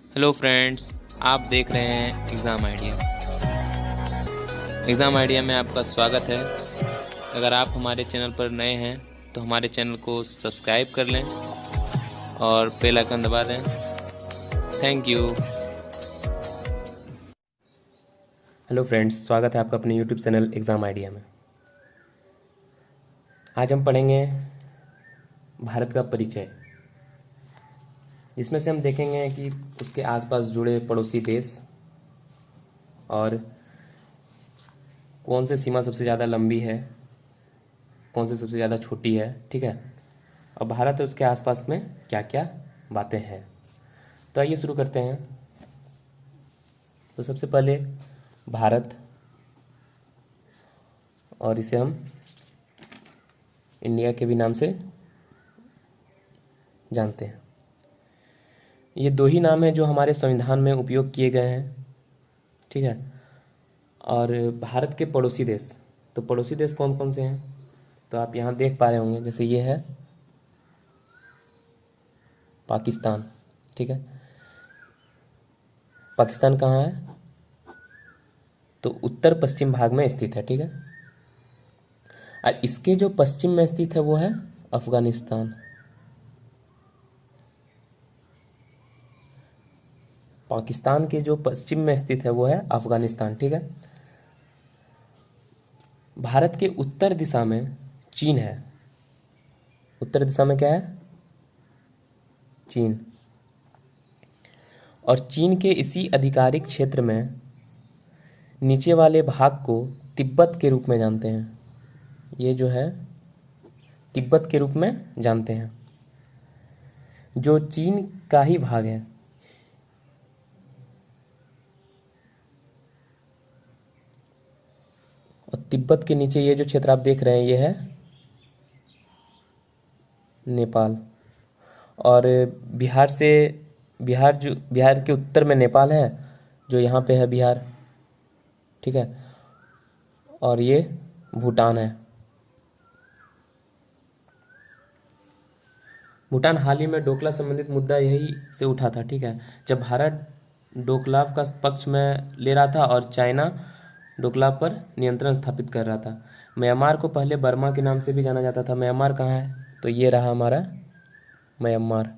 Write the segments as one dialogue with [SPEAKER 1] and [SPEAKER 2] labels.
[SPEAKER 1] Hello friends, आप देख रहे हैं एग्ज़ाम आइडिया। एग्ज़ाम आइडिया में आपका स्वागत है। अगर आप हमारे चैनल पर नए हैं तो हमारे चैनल को सब्सक्राइब कर लें और बेल आइकन दबा दें। Thank you.
[SPEAKER 2] हेलो फ्रेंड्स, स्वागत है आपका अपने यूट्यूब चैनल एग्ज़ाम आइडिया में। आज हम पढ़ेंगे भारत का परिचय, जिसमें से हम देखेंगे कि उसके आसपास जुड़े पड़ोसी देश और कौन से सीमा सबसे ज़्यादा लंबी है, कौन से सबसे ज़्यादा छोटी है। ठीक है, और भारत और उसके आसपास में क्या क्या बातें हैं। तो आइए शुरू करते हैं। तो सबसे पहले भारत, और इसे हम इंडिया के भी नाम से जानते हैं। ये दो ही नाम हैं जो हमारे संविधान में उपयोग किए गए हैं। ठीक है, और भारत के पड़ोसी देश, तो पड़ोसी देश कौन कौन से हैं तो आप यहाँ देख पा रहे होंगे। जैसे ये है पाकिस्तान। ठीक है, पाकिस्तान कहाँ है तो उत्तर पश्चिम भाग में स्थित है। ठीक है, और इसके जो पश्चिम में स्थित है वो है अफगानिस्तान। पाकिस्तान के जो पश्चिम में स्थित है वो है अफगानिस्तान। ठीक है, भारत के उत्तर दिशा में चीन है। उत्तर दिशा में क्या है? चीन। और चीन के इसी आधिकारिक क्षेत्र में नीचे वाले भाग को तिब्बत के रूप में जानते हैं। ये जो है तिब्बत के रूप में जानते हैं, जो चीन का ही भाग है। और तिब्बत के नीचे ये जो क्षेत्र आप देख रहे हैं ये है नेपाल। और बिहार के उत्तर में नेपाल है, जो यहाँ पे है बिहार। ठीक है, और ये भूटान है। भूटान हाल ही में डोकला संबंधित मुद्दा यही से उठा था। ठीक है, जब भारत डोकलाव का पक्ष में ले रहा था और चाइना डोकलाव पर नियंत्रण स्थापित कर रहा था। म्यांमार को पहले बर्मा के नाम से भी जाना जाता था। म्यांमार कहाँ है तो ये रहा हमारा म्यांमार।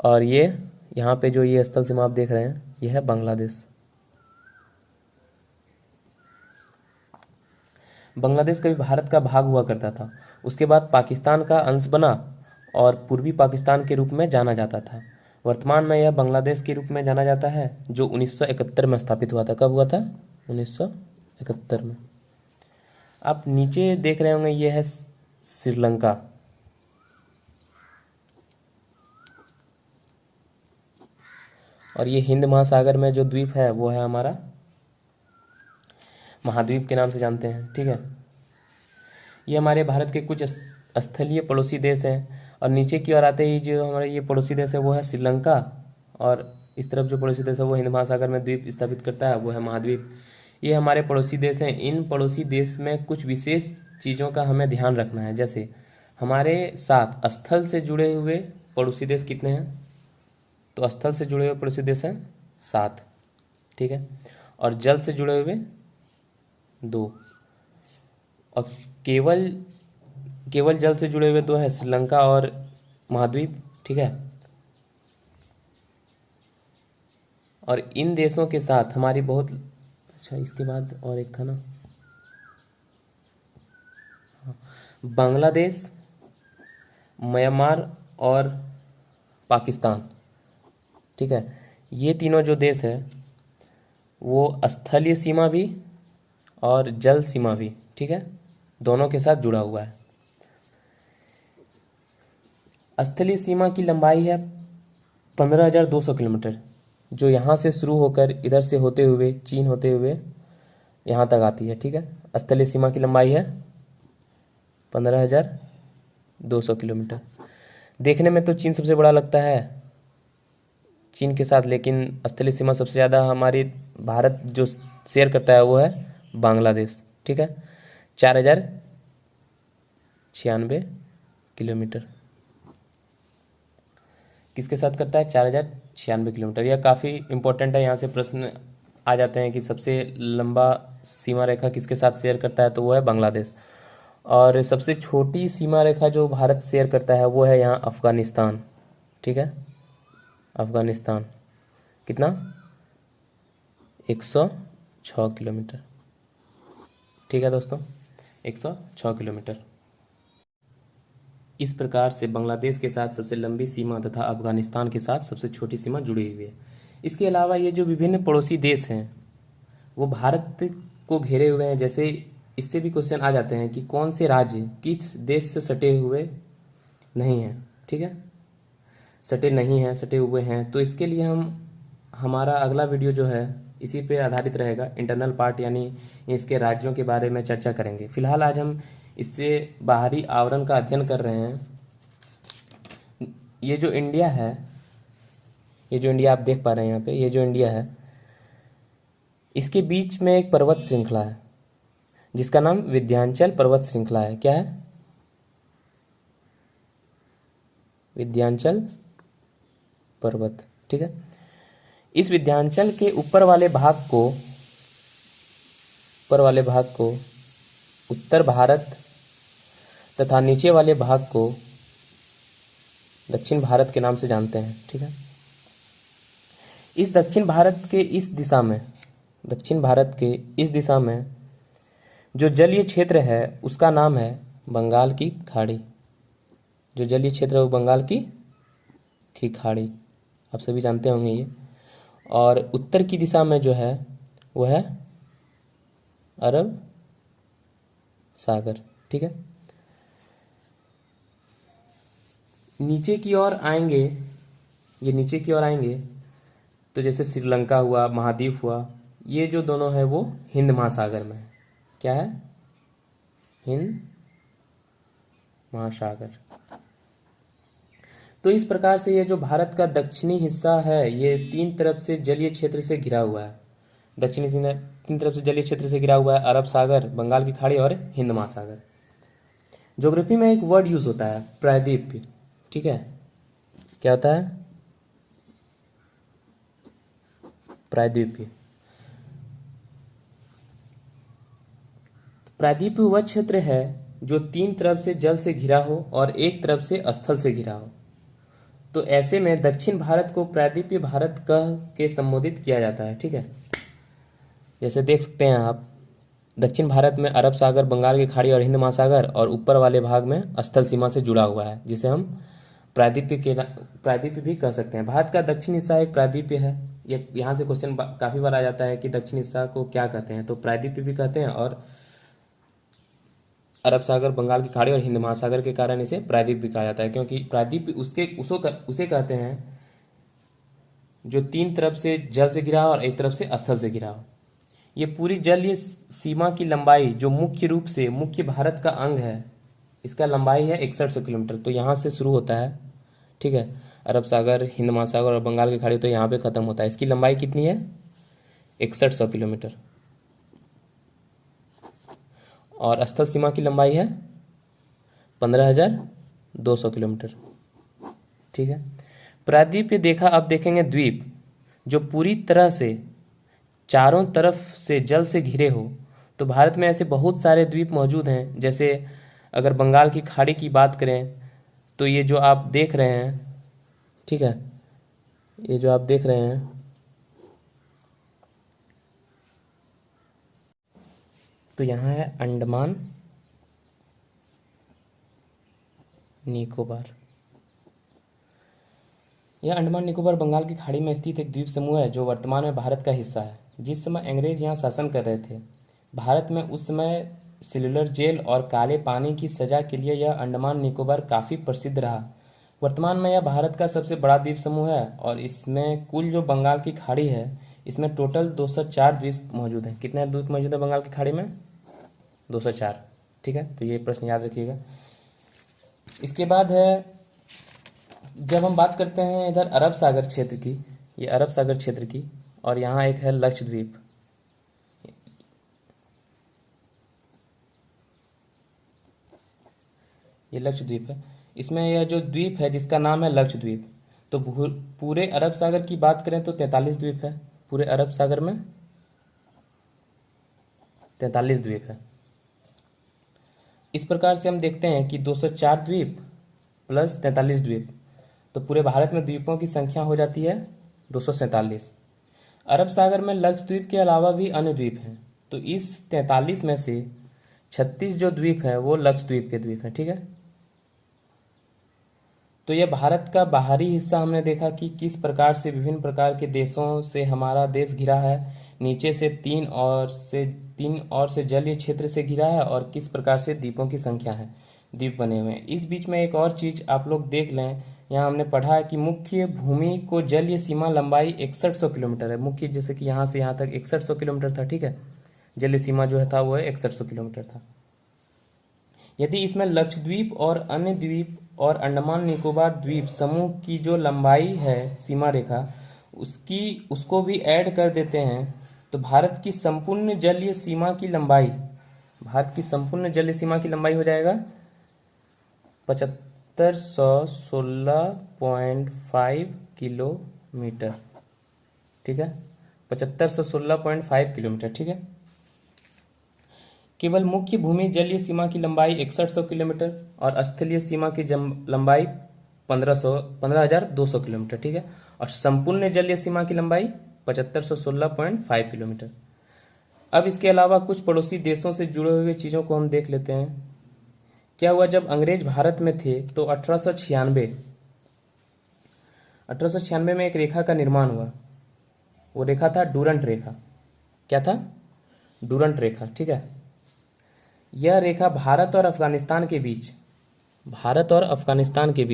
[SPEAKER 2] और ये यहाँ पे जो ये स्थल सीमा आप देख रहे हैं ये है बांग्लादेश। बांग्लादेश कभी भारत का भाग हुआ करता था, उसके बाद पाकिस्तान का अंश बना और पूर्वी पाकिस्तान के रूप में जाना जाता था। वर्तमान में यह बांग्लादेश के रूप में जाना जाता है, जो 1971 में स्थापित हुआ था। कब हुआ था? 1971 में। आप नीचे देख रहे होंगे ये है श्रीलंका। और ये हिंद महासागर में जो द्वीप है वो है हमारा महाद्वीप के नाम से जानते हैं। ठीक है, ये हमारे भारत के कुछ स्थलीय पड़ोसी देश हैं। और नीचे की ओर आते ही जो हमारे ये पड़ोसी देश है वो है श्रीलंका, और इस तरफ जो पड़ोसी देश है वो हिंद महासागर में द्वीप स्थापित करता है, वो है महाद्वीप। ये हमारे पड़ोसी देश हैं। इन पड़ोसी देश में कुछ विशेष चीज़ों का हमें ध्यान रखना है। जैसे हमारे साथ स्थल से जुड़े हुए पड़ोसी देश कितने हैं तो स्थल से जुड़े हुए पड़ोसी देश हैं 7। ठीक है, और जल से जुड़े हुए 2, और केवल केवल जल से जुड़े हुए 2 हैं, श्रीलंका और महाद्वीप। ठीक है, और इन देशों के साथ हमारी बहुत अच्छा, इसके बाद और एक था ना, बांग्लादेश, म्यांमार और पाकिस्तान। ठीक है, ये तीनों जो देश है वो स्थलीय सीमा भी और जल सीमा भी, ठीक है, दोनों के साथ जुड़ा हुआ है। स्थलीय सीमा की लंबाई है 15,200 किलोमीटर, जो यहाँ से शुरू होकर इधर से होते हुए चीन होते हुए यहाँ तक आती है। ठीक है, स्थलीय सीमा की लंबाई है 15,200 किलोमीटर। देखने में तो चीन सबसे बड़ा लगता है चीन के साथ, लेकिन स्थलीय सीमा सबसे ज़्यादा हमारी भारत जो शेयर करता है वो है बांग्लादेश। ठीक है, 4,096 किलोमीटर। किसके साथ करता है? 4096 किलोमीटर। यह काफ़ी इंपॉर्टेंट है, यहाँ से प्रश्न आ जाते हैं कि सबसे लंबा सीमा रेखा किसके साथ शेयर करता है, तो वो है बांग्लादेश। और सबसे छोटी सीमा रेखा जो भारत शेयर करता है वो है यहाँ अफ़गानिस्तान। ठीक है, अफ़गानिस्तान कितना? 106 किलोमीटर। ठीक है दोस्तों, 106 किलोमीटर। इस प्रकार से बांग्लादेश के साथ सबसे लंबी सीमा तथा अफगानिस्तान के साथ सबसे छोटी सीमा जुड़ी हुई है। इसके अलावा ये जो विभिन्न पड़ोसी देश हैं वो भारत को घेरे हुए हैं। जैसे इससे भी क्वेश्चन आ जाते हैं कि कौन से राज्य किस देश से सटे हुए नहीं हैं। ठीक है, सटे नहीं हैं, सटे हुए हैं। तो इसके लिए हमारा अगला वीडियो जो है इसी पे आधारित रहेगा, इंटरनल पार्ट, यानी इसके राज्यों के बारे में चर्चा करेंगे। फिलहाल आज हम इससे बाहरी आवरण का अध्ययन कर रहे हैं। ये जो इंडिया है, ये जो इंडिया आप देख पा रहे हैं यहाँ पे, ये जो इंडिया है इसके बीच में एक पर्वत श्रृंखला है जिसका नाम विंध्याचल पर्वत श्रृंखला है। क्या है? विंध्याचल पर्वत। ठीक है, इस विंध्याचल के ऊपर वाले भाग को उत्तर भारत तथा नीचे वाले भाग को दक्षिण भारत के नाम से जानते हैं। ठीक है, इस दक्षिण भारत के इस दिशा में जो जलीय क्षेत्र है उसका नाम है बंगाल की खाड़ी। जो जलीय क्षेत्र है वो बंगाल की खाड़ी, आप सभी जानते होंगे ये। और उत्तर की दिशा में जो है वो है अरब सागर। ठीक है, नीचे की ओर आएंगे, ये नीचे की ओर आएंगे तो जैसे श्रीलंका हुआ, महाद्वीप हुआ, ये जो दोनों है वो हिंद महासागर में है। क्या है? हिंद महासागर। तो इस प्रकार से ये जो भारत का दक्षिणी हिस्सा है ये तीन तरफ से जलीय क्षेत्र से घिरा हुआ है। दक्षिणी तीन तरफ से जलीय क्षेत्र से घिरा हुआ है, अरब सागर, बंगाल की खाड़ी और हिंद महासागर। ज्योग्राफी में एक वर्ड यूज होता है, प्रायद्वीप। ठीक है, क्या होता है? प्रायद्वीप। प्रायद्वीप वह क्षेत्र है जो तीन तरफ से जल से घिरा हो और एक तरफ से स्थल से घिरा हो। तो ऐसे में दक्षिण भारत को प्रायद्वीपीय भारत कह के संबोधित किया जाता है। ठीक है, जैसे देख सकते हैं आप, दक्षिण भारत में अरब सागर, बंगाल की खाड़ी और हिंद महासागर, और ऊपर वाले भाग में स्थल सीमा से जुड़ा हुआ है जिसे हम प्रायद्वीप भी कह सकते हैं। भारत का दक्षिण हिस्सा एक प्रायद्वीप है। ये यहाँ से क्वेश्चन काफी बार आ जाता है कि दक्षिण हिस्सा को क्या कहते हैं, तो प्रायद्वीप भी कहते हैं, और अरब सागर, बंगाल की खाड़ी और हिंद महासागर के कारण इसे प्रायद्वीप भी कहा जाता है, क्योंकि प्रायद्वीप उसे कहते हैं जो तीन तरफ से जल से घिरा हो और एक तरफ से स्थल से घिरा हो। ये पूरी जलीय सीमा की लंबाई जो मुख्य रूप से मुख्य भारत का अंग है, इसका लंबाई है 6100 किलोमीटर। तो यहाँ से शुरू होता है। ठीक है, अरब सागर, हिंद महासागर और बंगाल की खाड़ी तो यहाँ पे खत्म होता है। इसकी लंबाई कितनी है? 6100 किलोमीटर। और स्थल सीमा की लंबाई है 15200 किलोमीटर। ठीक है, प्रायद्वीप पे देखा, अब देखेंगे द्वीप जो पूरी तरह से चारों तरफ से जल से घिरे हो। तो भारत में ऐसे बहुत सारे द्वीप मौजूद हैं। जैसे अगर बंगाल की खाड़ी की बात करें तो ये जो आप देख रहे हैं, ठीक है, ये जो आप देख रहे हैं तो यहाँ है अंडमान निकोबार। यह अंडमान निकोबार बंगाल की खाड़ी में स्थित एक द्वीप समूह है जो वर्तमान में भारत का हिस्सा है। जिस समय अंग्रेज यहाँ शासन कर रहे थे भारत में, उस समय सेलुलर जेल और काले पानी की सजा के लिए यह अंडमान निकोबार काफ़ी प्रसिद्ध रहा। वर्तमान में यह भारत का सबसे बड़ा द्वीप समूह है और इसमें कुल जो बंगाल की खाड़ी है इसमें टोटल 204 द्वीप मौजूद हैं। कितने द्वीप मौजूद है बंगाल की खाड़ी में? 204। ठीक है, तो ये प्रश्न याद रखिएगा। इसके बाद है, जब हम बात करते हैं इधर अरब सागर क्षेत्र की, ये अरब सागर क्षेत्र की, और यहाँ एक है लक्षद्वीप। ये लक्षद्वीप है। इसमें यह जो द्वीप है जिसका नाम है लक्षद्वीप, तो पूरे अरब सागर की बात करें तो 43 द्वीप है। पूरे अरब सागर में 43 द्वीप है। इस प्रकार से हम देखते हैं कि 204 द्वीप प्लस 43 द्वीप, तो पूरे भारत में द्वीपों की संख्या हो जाती है 247। अरब सागर में लक्षद्वीप के अलावा भी अन्य द्वीप हैं, तो इस 43 में से 36 जो द्वीप हैं वो लक्षद्वीप के द्वीप हैं। ठीक है, तो यह भारत का बाहरी हिस्सा हमने देखा कि किस प्रकार से विभिन्न प्रकार के देशों से हमारा देश घिरा है। नीचे से तीन और से जलीय क्षेत्र से घिरा है और किस प्रकार से द्वीपों की संख्या है, द्वीप बने हुए हैं। इस बीच में एक और चीज आप लोग देख लें, यहाँ हमने पढ़ा है कि मुख्य भूमि को जलीय सीमा लंबाई 6100 किलोमीटर है। मुख्य जैसे कि यहाँ से यहाँ तक 6100 किलोमीटर था। ठीक है, जलीय सीमा जो है था वो 6100 किलोमीटर था। यदि इसमें लक्षद्वीप और अन्य द्वीप और अंडमान निकोबार द्वीप समूह की जो लंबाई है सीमा रेखा उसको भी ऐड कर देते हैं, तो भारत की संपूर्ण जलीय सीमा की लंबाई हो जाएगा 7516.5 किलोमीटर। ठीक है, 7516.5 किलोमीटर। ठीक है, केवल मुख्य भूमि जलीय सीमा की लंबाई 6100 किलोमीटर और स्थलीय सीमा की लंबाई 15,200 किलोमीटर। ठीक है, और संपूर्ण जलीय सीमा की लंबाई 7516.5 किलोमीटर। अब इसके अलावा कुछ पड़ोसी देशों से जुड़े हुए चीज़ों को हम देख लेते हैं। क्या हुआ, जब अंग्रेज भारत में थे तो 1896 में एक रेखा का निर्माण हुआ। वो रेखा था डूरंट रेखा। क्या था? डूरंट रेखा। ठीक है, यह रेखा भारत और अफगानिस्तान के बीच भारत और अफगानिस्तान के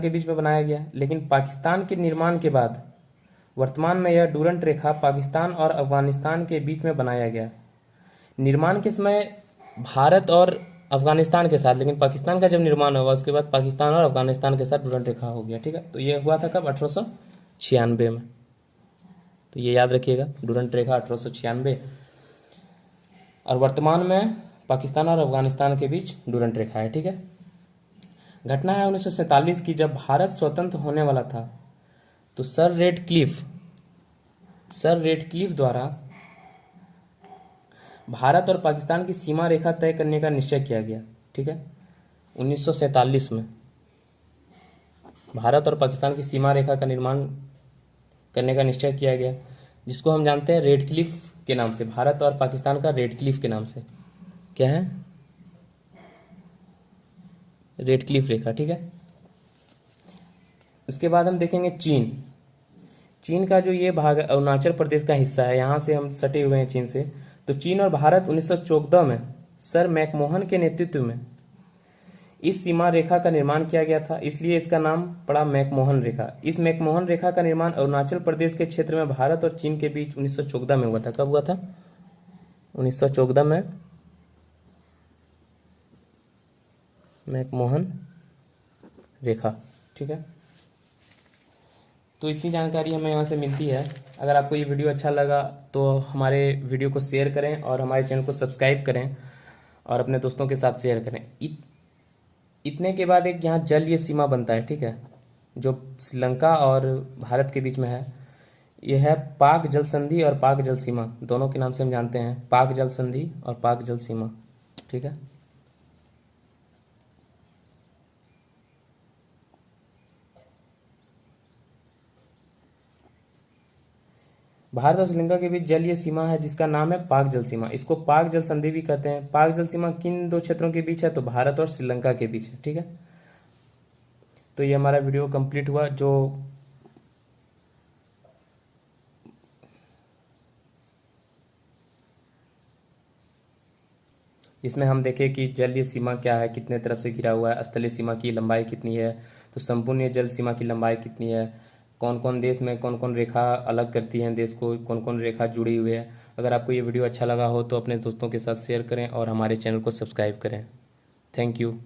[SPEAKER 2] बीच में बनाया गया। लेकिन पाकिस्तान के निर्माण के बाद वर्तमान में यह डूरंट रेखा पाकिस्तान और अफगानिस्तान के बीच में बनाया गया। निर्माण के समय भारत और अफगानिस्तान के साथ, लेकिन पाकिस्तान का जब निर्माण हुआ उसके बाद पाकिस्तान और अफगानिस्तान के साथ डूरंट रेखा हो गया। ठीक है, तो ये हुआ था कब? 1896 में। तो ये याद रखिएगा, डूरंट रेखा 1896, और वर्तमान में पाकिस्तान और अफगानिस्तान के बीच डूरंट रेखा है। ठीक है, घटना है 1947 की, जब भारत स्वतंत्र होने वाला था तो सर रेडक्लिफ द्वारा भारत और पाकिस्तान की सीमा रेखा तय करने का निश्चय किया गया। ठीक है, 1947 में भारत और पाकिस्तान की सीमा रेखा का निर्माण करने का निश्चय किया गया, जिसको हम जानते हैं रेडक्लिफ के नाम से। भारत और पाकिस्तान का रेडक्लिफ के नाम से क्या है? रेडक्लिफ रेखा। ठीक है, उसके बाद हम देखेंगे चीन का जो ये भाग है अरुणाचल प्रदेश का हिस्सा है, यहाँ से हम सटे हुए हैं चीन से। तो चीन और भारत 1914 में सर मैकमोहन के नेतृत्व में इस सीमा रेखा का निर्माण किया गया था, इसलिए इसका नाम पड़ा मैकमोहन रेखा। इस मैकमोहन रेखा का निर्माण अरुणाचल प्रदेश के क्षेत्र में भारत और चीन के बीच 1914 में हुआ था। कब हुआ था? 1914 में मैकमोहन रेखा। ठीक है, तो इतनी जानकारी हमें यहाँ से मिलती है। अगर आपको ये वीडियो अच्छा लगा तो हमारे वीडियो को शेयर करें और हमारे चैनल को सब्सक्राइब करें और अपने दोस्तों के साथ शेयर करें। इतने के बाद एक यहाँ जलीय सीमा बनता है। ठीक है, जो श्रीलंका और भारत के बीच में है, यह है पाक जल संधि और पाक जल सीमा, दोनों के नाम से हम जानते हैं, पाक जल संधि और पाक जल सीमा। ठीक है, भारत और श्रीलंका के बीच जलीय सीमा है जिसका नाम है पाक जल सीमा। इसको पाक जल संधि भी कहते हैं। पाक जल सीमा किन दो क्षेत्रों के बीच है? तो भारत और श्रीलंका के बीच है। ठीक है, तो ये हमारा वीडियो कंप्लीट हुआ, जिसमें हम देखें कि जलीय सीमा क्या है, कितने तरफ से घिरा हुआ है, स्थलीय सीमा की लंबाई कितनी है, तो संपूर्ण जल सीमा की लंबाई कितनी है, कौन कौन देश में कौन कौन रेखा अलग करती हैं देश को, कौन कौन रेखा जुड़ी हुई है। अगर आपको ये वीडियो अच्छा लगा हो तो अपने दोस्तों के साथ शेयर करें और हमारे चैनल को सब्सक्राइब करें। Thank you.